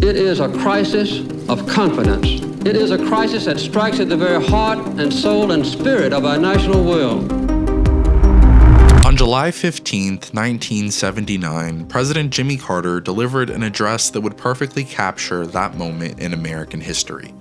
It is a crisis of confidence. It is a crisis that strikes at the very heart and soul and spirit of our national will. On July 15, 1979, President Jimmy Carter delivered an address that would perfectly capture that moment in American history.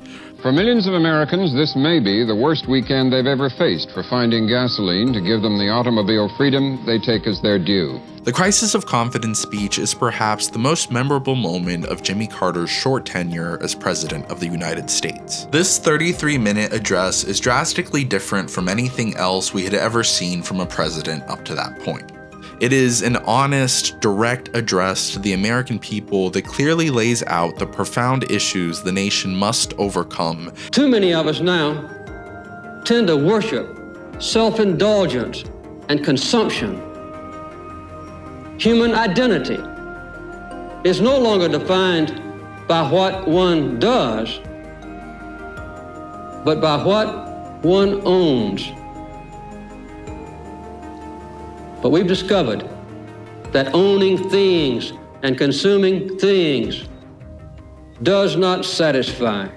For millions of Americans, this may be the worst weekend they've ever faced for finding gasoline to give them the automobile freedom they take as their due. The Crisis of Confidence speech is perhaps the most memorable moment of Jimmy Carter's short tenure as President of the United States. This 33-minute address is drastically different from anything else we had ever seen from a president up to that point. It is an honest, direct address to the American people that clearly lays out the profound issues the nation must overcome. Too many of us now tend to worship self-indulgence and consumption. Human identity is no longer defined by what one does, but by what one owns. But we've discovered that owning things and consuming things does not satisfy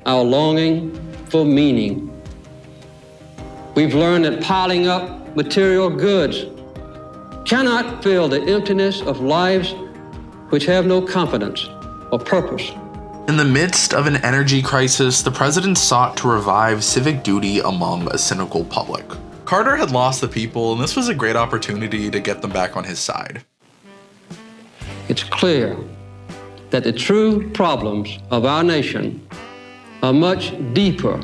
our longing for meaning. We've learned that piling up material goods cannot fill the emptiness of lives which have no confidence or purpose. In the midst of an energy crisis, the president sought to revive civic duty among a cynical public. Carter had lost the people, and this was a great opportunity to get them back on his side. It's clear that the true problems of our nation are much deeper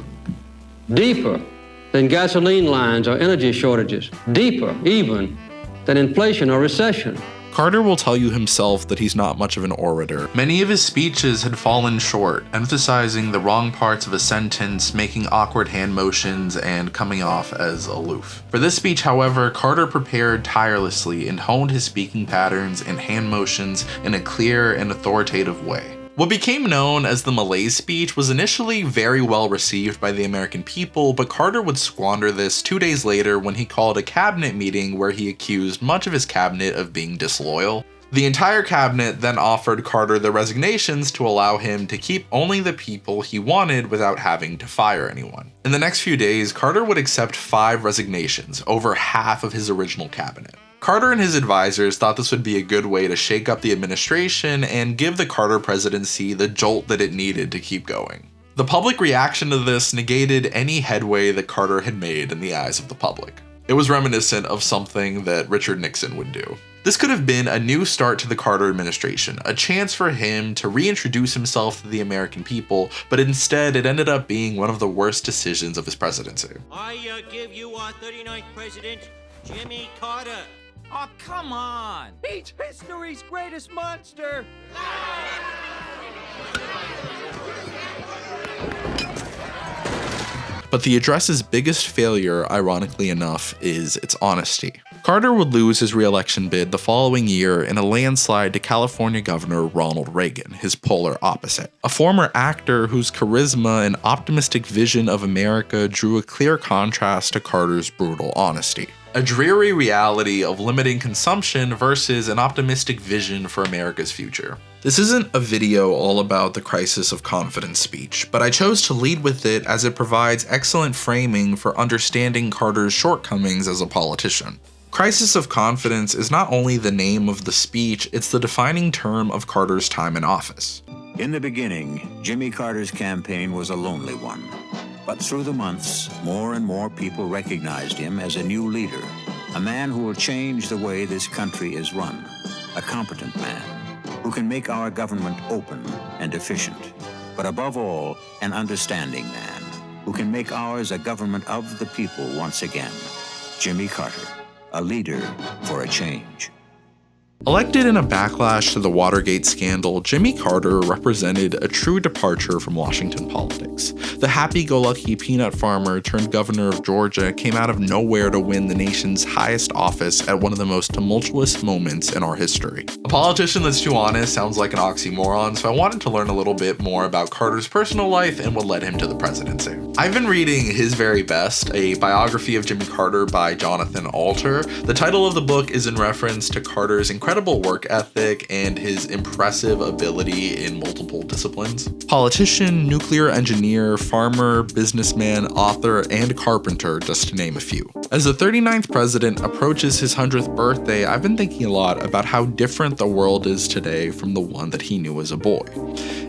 than gasoline lines or energy shortages, deeper even than inflation or recession. Carter will tell you himself that he's not much of an orator. Many of his speeches had fallen short, emphasizing the wrong parts of a sentence, making awkward hand motions, and coming off as aloof. For this speech, however, Carter prepared tirelessly and honed his speaking patterns and hand motions in a clear and authoritative way. What became known as the Malaise Speech was initially very well received by the American people, but Carter would squander this 2 days later when he called a cabinet meeting where he accused much of his cabinet of being disloyal. The entire cabinet then offered Carter the resignations to allow him to keep only the people he wanted without having to fire anyone. In the next few days, Carter would accept 5 resignations, over half of his original cabinet. Carter and his advisors thought this would be a good way to shake up the administration and give the Carter presidency the jolt that it needed to keep going. The public reaction to this negated any headway that Carter had made in the eyes of the public. It was reminiscent of something that Richard Nixon would do. This could have been a new start to the Carter administration, a chance for him to reintroduce himself to the American people, but instead it ended up being one of the worst decisions of his presidency. I give you our 39th president, Jimmy Carter. Oh, come on! He's history's greatest monster! But the address's biggest failure, ironically enough, is its honesty. Carter would lose his re-election bid the following year in a landslide to California Governor Ronald Reagan, his polar opposite. A former actor whose charisma and optimistic vision of America drew a clear contrast to Carter's brutal honesty. A dreary reality of limiting consumption versus an optimistic vision for America's future. This isn't a video all about the Crisis of Confidence speech, but I chose to lead with it as it provides excellent framing for understanding Carter's shortcomings as a politician. Crisis of Confidence is not only the name of the speech, it's the defining term of Carter's time in office. In the beginning, Jimmy Carter's campaign was a lonely one. But through the months, more and more people recognized him as a new leader, a man who will change the way this country is run, a competent man who can make our government open and efficient, but above all, an understanding man who can make ours a government of the people once again. Jimmy Carter, a leader for a change. Elected in a backlash to the Watergate scandal, Jimmy Carter represented a true departure from Washington politics. The happy-go-lucky peanut farmer turned governor of Georgia came out of nowhere to win the nation's highest office at one of the most tumultuous moments in our history. A politician that's too honest sounds like an oxymoron, so I wanted to learn a little bit more about Carter's personal life and what led him to the presidency. I've been reading His Very Best, a biography of Jimmy Carter by Jonathan Alter. The title of the book is in reference to Carter's incredible incredible work ethic and his impressive ability in multiple disciplines. Politician, nuclear engineer, farmer, businessman, author, and carpenter, just to name a few. As the 39th president approaches his 100th birthday, I've been thinking a lot about how different the world is today from the one that he knew as a boy.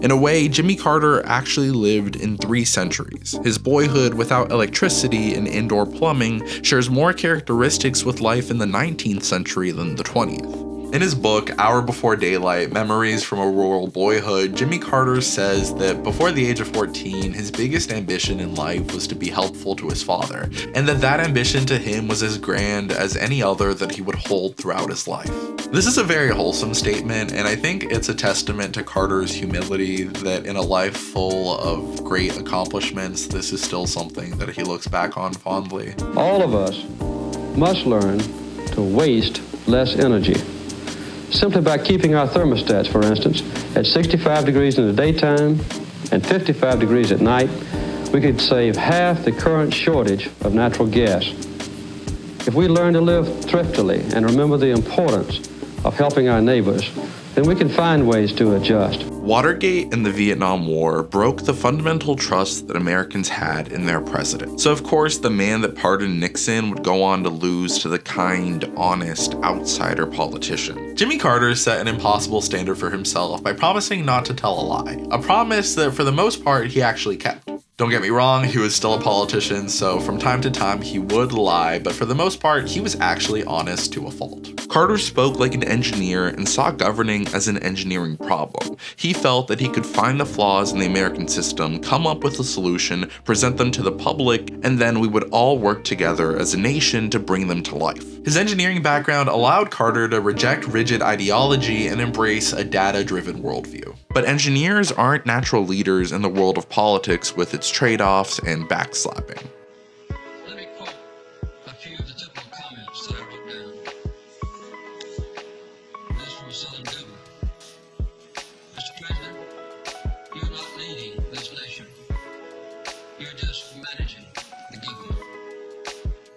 In a way, Jimmy Carter actually lived in 3 centuries. His boyhood without electricity and indoor plumbing shares more characteristics with life in the 19th century than the 20th. In his book, Hour Before Daylight, Memories from a Rural Boyhood, Jimmy Carter says that before the age of 14, his biggest ambition in life was to be helpful to his father, and that ambition to him was as grand as any other that he would hold throughout his life. This is a very wholesome statement, and I think it's a testament to Carter's humility that in a life full of great accomplishments, this is still something that he looks back on fondly. All of us must learn to waste less energy. Simply by keeping our thermostats, for instance, at 65 degrees in the daytime and 55 degrees at night, we could save half the current shortage of natural gas. If we learn to live thriftily and remember the importance of helping our neighbors, then we can find ways to adjust. Watergate and the Vietnam War broke the fundamental trust that Americans had in their president. So of course, the man that pardoned Nixon would go on to lose to the kind, honest, outsider politician. Jimmy Carter set an impossible standard for himself by promising not to tell a lie, a promise that for the most part he actually kept. Don't get me wrong, he was still a politician, so from time to time he would lie, but for the most part, he was actually honest to a fault. Carter spoke like an engineer and saw governing as an engineering problem. He felt that he could find the flaws in the American system, come up with a solution, present them to the public, and then we would all work together as a nation to bring them to life. His engineering background allowed Carter to reject rigid ideology and embrace a data-driven worldview. But engineers aren't natural leaders in the world of politics with its trade-offs and backslapping. Let me quote a few of the typical comments that I wrote down. This from a Southern governor. Mr. President, you're not leading this nation. You're just managing the government.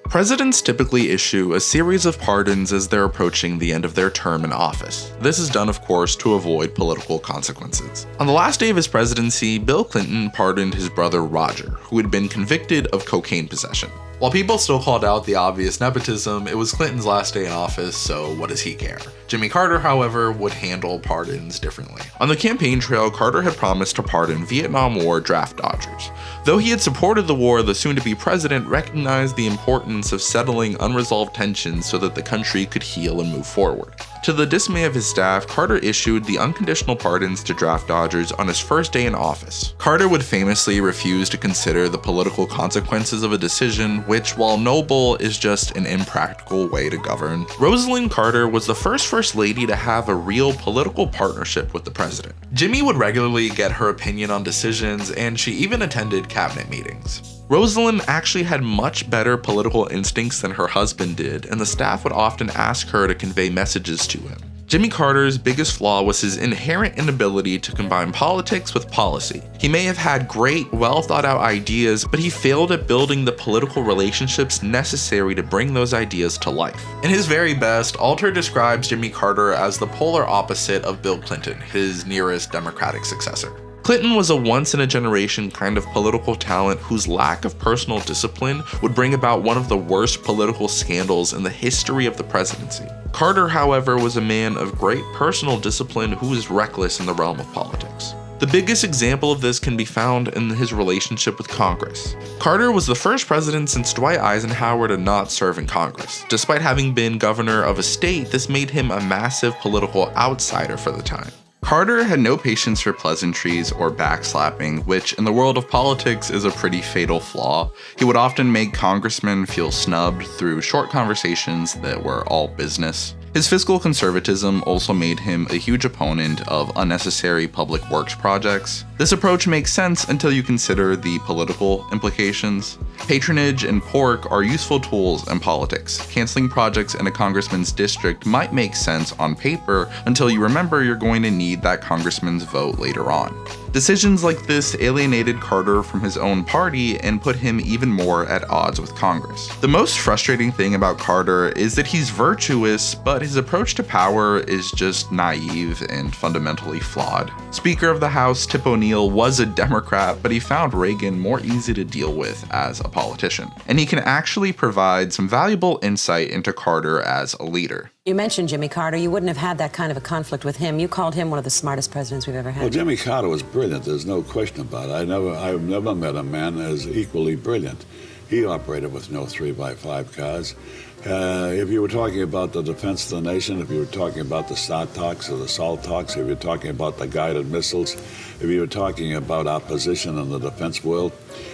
Presidents typically issue a series of pardons as they're approaching the end of their term in office. This is done, of course, to avoid political consequences. On the last day of his presidency, Bill Clinton pardoned his brother Roger, who had been convicted of cocaine possession. While people still called out the obvious nepotism, it was Clinton's last day in office, so what does he care? Jimmy Carter, however, would handle pardons differently. On the campaign trail, Carter had promised to pardon Vietnam War draft dodgers. Though he had supported the war, the soon-to-be president recognized the importance of settling unresolved tensions so that the country could heal and move forward. To the dismay of his staff, Carter issued the unconditional pardons to draft dodgers on his first day in office. Carter would famously refuse to consider the political consequences of a decision, which, while noble, is just an impractical way to govern. Rosalind Carter was the first lady to have a real political partnership with the president. Jimmy would regularly get her opinion on decisions, and she even attended cabinet meetings. Rosalind actually had much better political instincts than her husband did, and the staff would often ask her to convey messages to him. Jimmy Carter's biggest flaw was his inherent inability to combine politics with policy. He may have had great, well-thought-out ideas, but he failed at building the political relationships necessary to bring those ideas to life. In his very best, Alter describes Jimmy Carter as the polar opposite of Bill Clinton, his nearest Democratic successor. Clinton was a once-in-a-generation kind of political talent whose lack of personal discipline would bring about one of the worst political scandals in the history of the presidency. Carter, however, was a man of great personal discipline who was reckless in the realm of politics. The biggest example of this can be found in his relationship with Congress. Carter was the first president since Dwight Eisenhower to not serve in Congress. Despite having been governor of a state, this made him a massive political outsider for the time. Carter had no patience for pleasantries or backslapping, which in the world of politics is a pretty fatal flaw. He would often make congressmen feel snubbed through short conversations that were all business. His fiscal conservatism also made him a huge opponent of unnecessary public works projects. This approach makes sense until you consider the political implications. Patronage and pork are useful tools in politics. Canceling projects in a congressman's district might make sense on paper until you remember you're going to need that congressman's vote later on. Decisions like this alienated Carter from his own party and put him even more at odds with Congress. The most frustrating thing about Carter is that he's virtuous, but his approach to power is just naive and fundamentally flawed. Speaker of the House Tip O'Neill was a Democrat, but he found Reagan more easy to deal with as a politician. And he can actually provide some valuable insight into Carter as a leader. You mentioned Jimmy Carter. You wouldn't have had that kind of a conflict with him. You called him one of the smartest presidents we've ever had. Well, Jimmy Carter was brilliant. There's no question about it. I've never met a man as equally brilliant. He operated with no 3x5 cars. If you were talking about the defense of the nation, if you were talking about the SAR talks or the SALT talks, if you were talking about the guided missiles, if you were talking about our position in the defense world,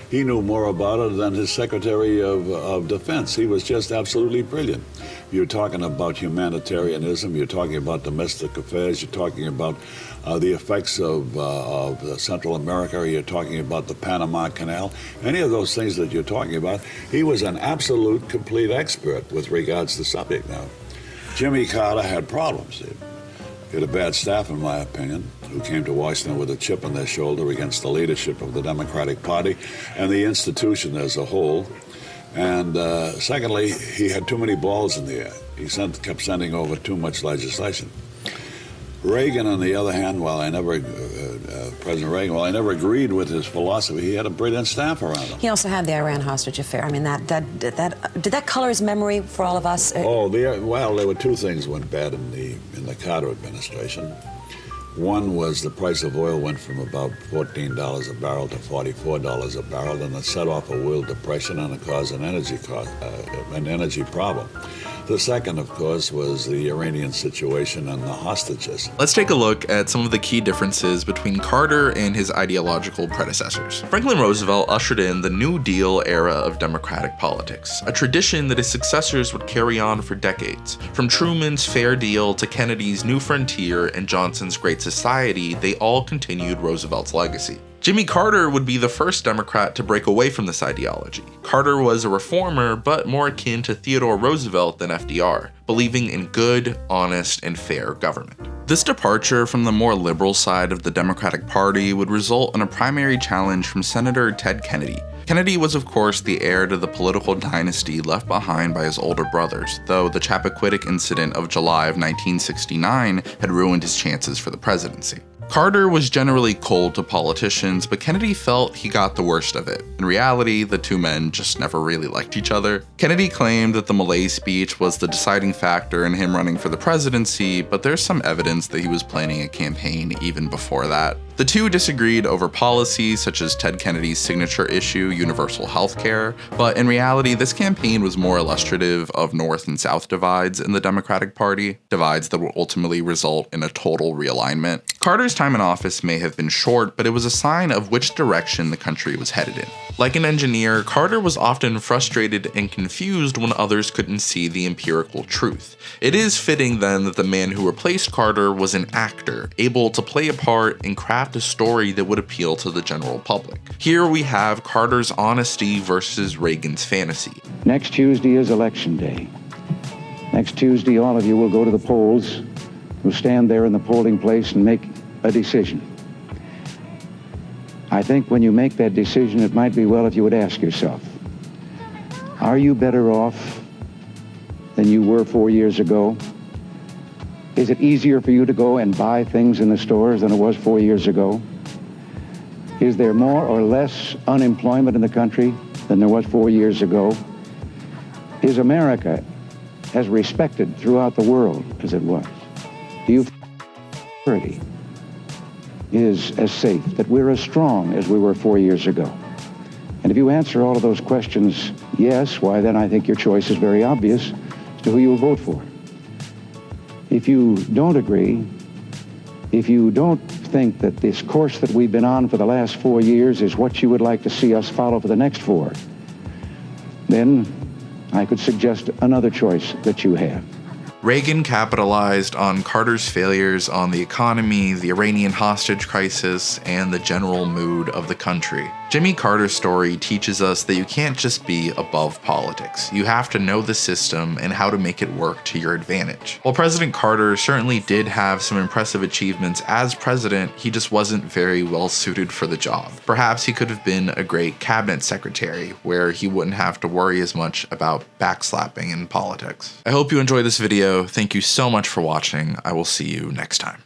he knew more about it than his Secretary of Defense. He was just absolutely brilliant. You're talking about humanitarianism, you're talking about domestic affairs, you're talking about the effects of Central America, you're talking about the Panama Canal. Any of those things that you're talking about, he was an absolute, complete expert with regards to the subject. Now, Jimmy Carter had problems. He had a bad staff, in my opinion, who came to Washington with a chip on their shoulder against the leadership of the Democratic Party and the institution as a whole. And secondly, he had too many balls in the air. He kept sending over too much legislation. Reagan, on the other hand, President Reagan, while I never agreed with his philosophy, he had a brilliant staff around him. He also had the Iran hostage affair. I mean, did that color his memory for all of us? Oh, there were two things went bad in the Carter administration. One was the price of oil went from about $14 a barrel to $44 a barrel, and it set off a world depression and it caused an energy problem. The second, of course, was the Iranian situation and the hostages. Let's take a look at some of the key differences between Carter and his ideological predecessors. Franklin Roosevelt ushered in the New Deal era of Democratic politics, a tradition that his successors would carry on for decades. From Truman's Fair Deal to Kennedy's New Frontier and Johnson's Great Society, they all continued Roosevelt's legacy. Jimmy Carter would be the first Democrat to break away from this ideology. Carter was a reformer, but more akin to Theodore Roosevelt than FDR, believing in good, honest, and fair government. This departure from the more liberal side of the Democratic Party would result in a primary challenge from Senator Ted Kennedy. Kennedy was, of course, the heir to the political dynasty left behind by his older brothers, though the Chappaquiddick incident of July of 1969 had ruined his chances for the presidency. Carter was generally cold to politicians, but Kennedy felt he got the worst of it. In reality, the two men just never really liked each other. Kennedy claimed that the Malaise Speech was the deciding factor in him running for the presidency, but there's some evidence that he was planning a campaign even before that. The two disagreed over policies such as Ted Kennedy's signature issue, universal health care, but in reality, this campaign was more illustrative of North and South divides in the Democratic Party, divides that would ultimately result in a total realignment. Carter's time in office may have been short, but it was a sign of which direction the country was headed in. Like an engineer, Carter was often frustrated and confused when others couldn't see the empirical truth. It is fitting then that the man who replaced Carter was an actor, able to play a part and craft a story that would appeal to the general public. Here we have Carter's honesty versus Reagan's fantasy. Next Tuesday is election day. Next Tuesday, all of you will go to the polls. You'll stand there in the polling place and make a decision. I think when you make that decision, it might be well if you would ask yourself, are you better off than you were 4 years ago? Is it easier for you to go and buy things in the stores than it was 4 years ago? Is there more or less unemployment in the country than there was 4 years ago? Is America as respected throughout the world as it was? Do you security is as safe, that we're as strong as we were 4 years ago? And if you answer all of those questions yes, why then I think your choice is very obvious as to who you will vote for. If you don't agree, if you don't think that this course that we've been on for the last 4 years is what you would like to see us follow for the next 4, then I could suggest another choice that you have. Reagan capitalized on Carter's failures on the economy, the Iranian hostage crisis, and the general mood of the country. Jimmy Carter's story teaches us that you can't just be above politics. You have to know the system and how to make it work to your advantage. While President Carter certainly did have some impressive achievements as president, he just wasn't very well suited for the job. Perhaps he could have been a great cabinet secretary where he wouldn't have to worry as much about backslapping in politics. I hope you enjoyed this video. Thank you so much for watching. I will see you next time.